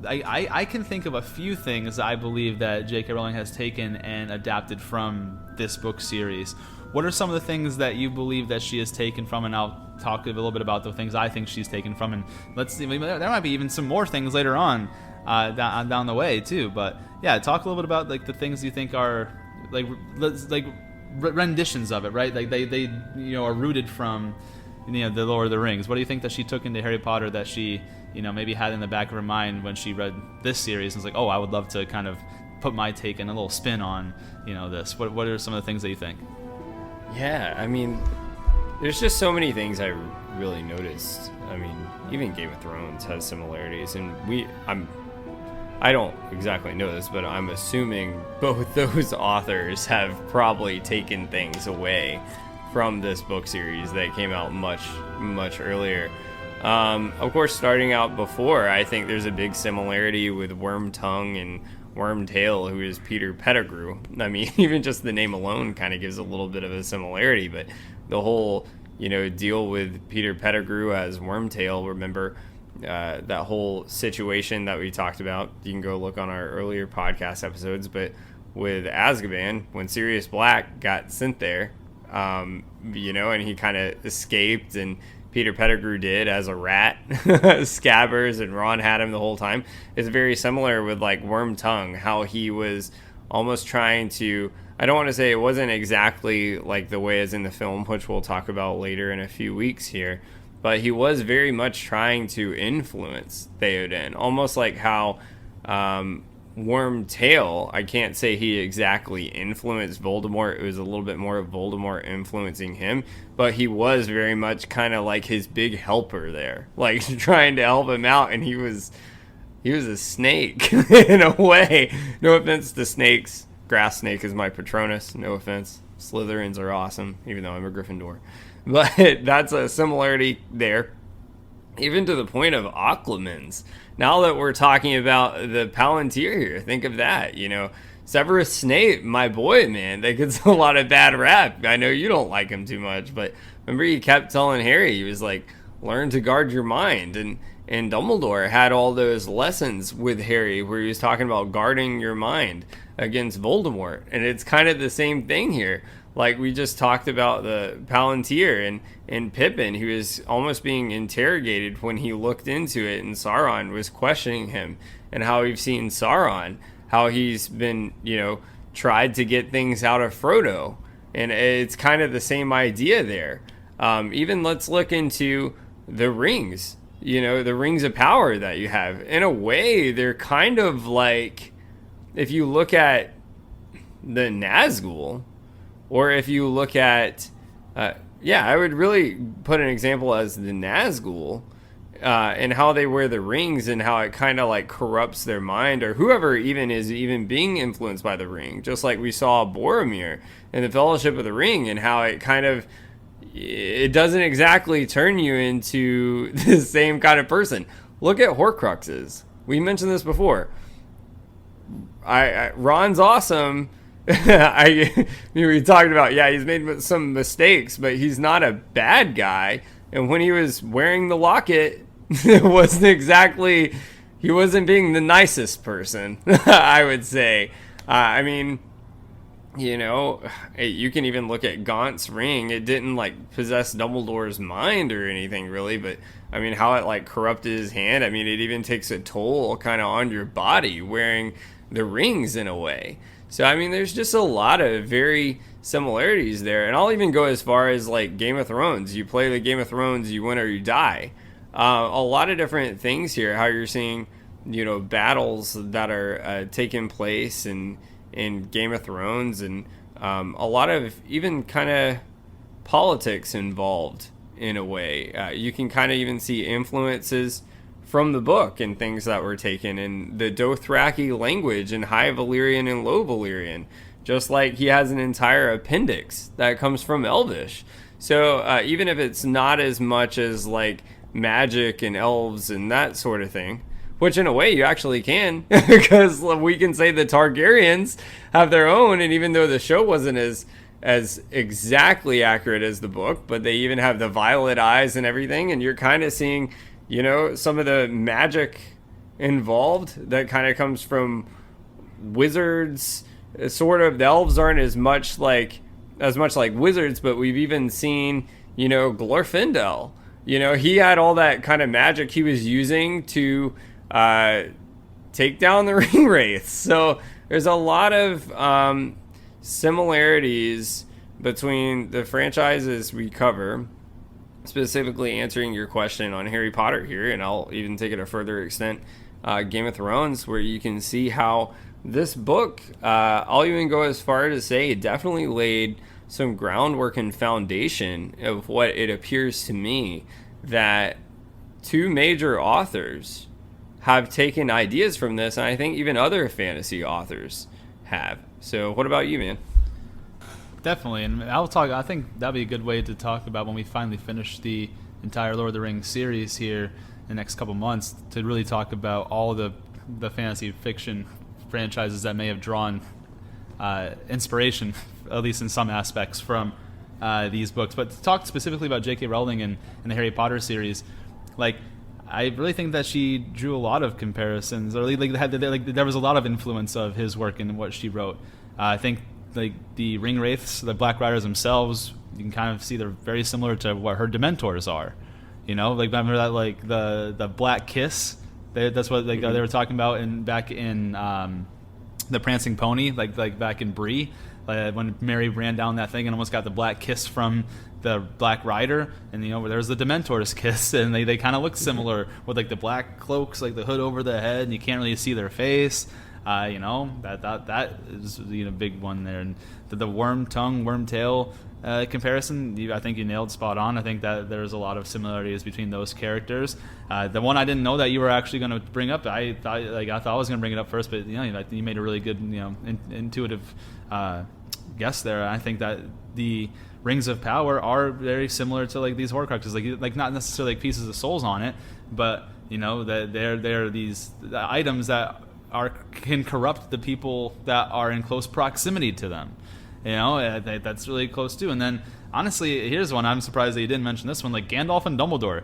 I can think of a few things I believe that J.K. Rowling has taken and adapted from this book series. What are some of the things that you believe that she has taken from, and I'll talk a little bit about the things I think she's taken from, and let's see, maybe there might be even some more things later on down the way too. But yeah, talk a little bit about like the things you think are like renditions of it, right? Like they are rooted from the Lord of the Rings. What do you think that she took into Harry Potter that she maybe had in the back of her mind when she read this series and was like, oh, I would love to kind of put my take and a little spin on this? What are some of the things that you think? Yeah, I mean, there's just so many things I really noticed. I mean, even Game of Thrones has similarities, and I don't exactly know this, but I'm assuming both those authors have probably taken things away from this book series that came out much, much earlier. Of course, starting out before, I think there's a big similarity with Wormtongue and Wormtail, who is Peter Pettigrew. I mean, even just the name alone kind of gives a little bit of a similarity, but the whole, deal with Peter Pettigrew as Wormtail, remember that whole situation that we talked about? You can go look on our earlier podcast episodes, but with Azkaban, when Sirius Black got sent there, and he kind of escaped, and Peter Pettigrew did as a rat, Scabbers, and Ron had him the whole time. It's very similar with like Wormtongue, how he was almost trying to, I don't want to say it wasn't exactly like the way as in the film, which we'll talk about later in a few weeks here, but he was very much trying to influence Theoden, almost like how Wormtail, I can't say he exactly influenced Voldemort. It was a little bit more of Voldemort influencing him, but he was very much kind of like his big helper there, like trying to help him out, and he was a snake in a way. No offense to snakes. Grass snake is my Patronus. No offense. Slytherins are awesome, even though I'm a Gryffindor. But that's a similarity there. Even to the point of Occlumens. Now that we're talking about the Palantir here, think of that, Severus Snape, my boy, man, that gets a lot of bad rap. I know you don't like him too much, but remember he kept telling Harry, he was like, learn to guard your mind. And Dumbledore had all those lessons with Harry where he was talking about guarding your mind against Voldemort. And it's kind of the same thing here. Like we just talked about the Palantir and Pippin, who was almost being interrogated when he looked into it, and Sauron was questioning him, and how we've seen Sauron, how he's been, tried to get things out of Frodo. And it's kind of the same idea there. Even let's look into the rings, the rings of power that you have. In a way, they're kind of like, if you look at the Nazgul, or if you look at, I would really put an example as the Nazgul, and how they wear the rings and how it kind of like corrupts their mind, or whoever even is even being influenced by the ring. Just like we saw Boromir in the Fellowship of the Ring, and how it kind of, it doesn't exactly turn you into the same kind of person. Look at Horcruxes. We mentioned this before. Ron's awesome. We talked about, he's made some mistakes, but he's not a bad guy. And when he was wearing the locket, it wasn't exactly, he wasn't being the nicest person, I would say. You can even look at Gaunt's ring. It didn't like possess Dumbledore's mind or anything really, but how it like corrupted his hand. It even takes a toll kind of on your body wearing the rings in a way. So, there's just a lot of very similarities there. And I'll even go as far as, like, Game of Thrones. You play the Game of Thrones, you win or you die. A lot of different things here. How you're seeing, battles that are taking place in Game of Thrones. And a lot of even kind of politics involved in a way. You can kind of even see influences from the book and things that were taken in the Dothraki language and High Valyrian and Low Valyrian, just like he has an entire appendix that comes from Elvish. So even if it's not as much as like magic and elves and that sort of thing, which in a way you actually can, because we can say the Targaryens have their own, and even though the show wasn't as exactly accurate as the book, but they even have the violet eyes and everything, and you're kind of seeing some of the magic involved that kind of comes from wizards. Sort of, the elves aren't as much like wizards, but we've even seen, Glorfindel. He had all that kind of magic he was using to take down the ring wraiths. So there's a lot of similarities between the franchises we cover, specifically answering your question on Harry Potter here, and I'll even take it a further extent, Game of Thrones, where you can see how this book, I'll even go as far to say, it definitely laid some groundwork and foundation of what it appears to me that two major authors have taken ideas from this, and I think even other fantasy authors have. So what about you, man? Definitely, and I think that'd be a good way to talk about when we finally finish the entire Lord of the Rings series here in the next couple months, to really talk about all the fantasy fiction franchises that may have drawn inspiration, at least in some aspects, from these books. But to talk specifically about J.K. Rowling and the Harry Potter series, I really think that she drew a lot of comparisons, or there was a lot of influence of his work in what she wrote. I think the ring wraiths, the Black Riders themselves, you can kind of see they're very similar to what her Dementors are. Remember that the Black Kiss. That's what they were talking about back in the Prancing Pony, like back in Bree, when Mary ran down that thing and almost got the Black Kiss from the Black Rider, and there's the Dementor's kiss, and they kind of look similar with the black cloaks, the hood over the head, and you can't really see their face. That is a big one there, and the worm tongue, worm tail comparison, I think you nailed spot on. I think that there's a lot of similarities between those characters. The one I didn't know that you were actually going to bring up, I thought I was going to bring it up first, but you made a really good intuitive guess there. I think that the Rings of Power are very similar to these Horcruxes, not necessarily pieces of souls on it, but that they're these items that can corrupt the people that are in close proximity to them. That's really close too. And then honestly, here's one I'm surprised that you didn't mention this one, Gandalf and Dumbledore,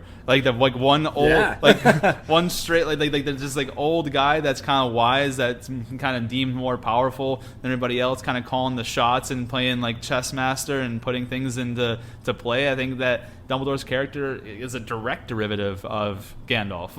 one old one straight they're just old guy that's kind of wise, that's kind of deemed more powerful than everybody else, kind of calling the shots and playing chess master and putting things into play. I think that Dumbledore's character is a direct derivative of Gandalf.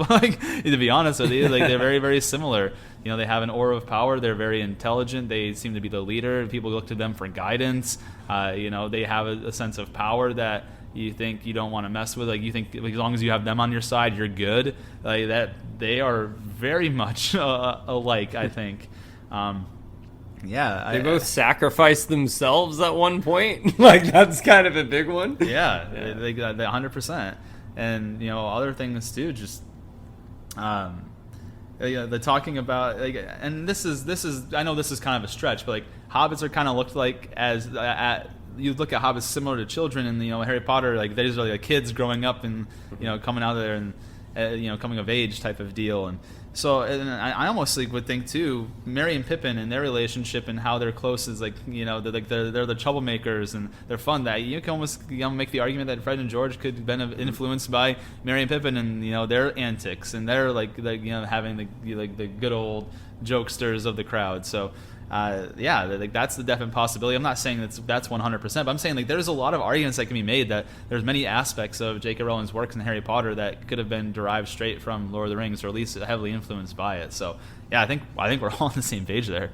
To be honest with you, they're very, very similar. They have an aura of power. They're very intelligent. They seem to be the leader. People look to them for guidance. They have a sense of power that you think you don't want to mess with. You think as long as you have them on your side, you're good. That they are very much alike, I think. They both sacrificed themselves at one point. That's kind of a big one. Yeah, they 100%. And other things too. Just they're talking about and this is I know this is kind of a stretch, but hobbits are kind of looked as you look at hobbits similar to children, and Harry Potter, these are kids growing up and coming out of there and coming of age type of deal. And so I almost would think too, Merry and Pippin and their relationship and how they're close is they're the troublemakers and they're fun. That you can almost make the argument that Fred and George could have been influenced by Merry and Pippin and their antics and their having the good old jokesters of the crowd. So that's the definite possibility. I'm not saying that's 100%, but I'm saying there's a lot of arguments that can be made that there's many aspects of J.K. Rowling's works in Harry Potter that could have been derived straight from Lord of the Rings, or at least heavily influenced by it. So I think we're all on the same page there.